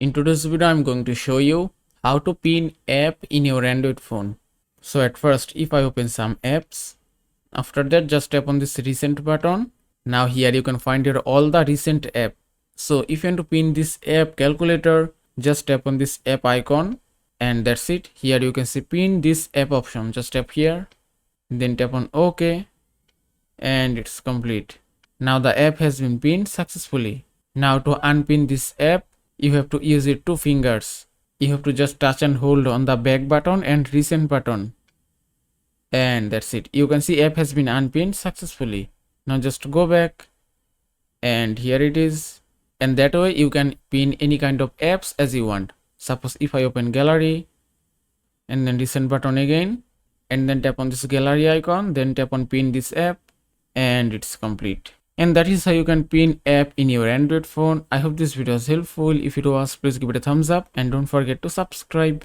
In today's video, I'm going to show you how to pin app in your Android phone. So at first, if I open some apps, after that just tap on this recent button. Now here you can find your all the recent app. So if you want to pin this app calculator, just tap on this app icon and that's it. Here you can see pin this app option. Just tap here, then tap on OK and it's complete. Now the app has been pinned successfully. Now to unpin this app, you have to use your two fingers. You have to just touch and hold on the back button and recent button. And that's it. You can see app has been unpinned successfully. Now just go back and here it is. And that way you can pin any kind of apps as you want. Suppose if I open gallery and then recent button again and then tap on this gallery icon, then tap on pin this app and it's complete. And that is how you can pin app in your Android phone. I hope this video was helpful. If it was, please give it a thumbs up and don't forget to subscribe.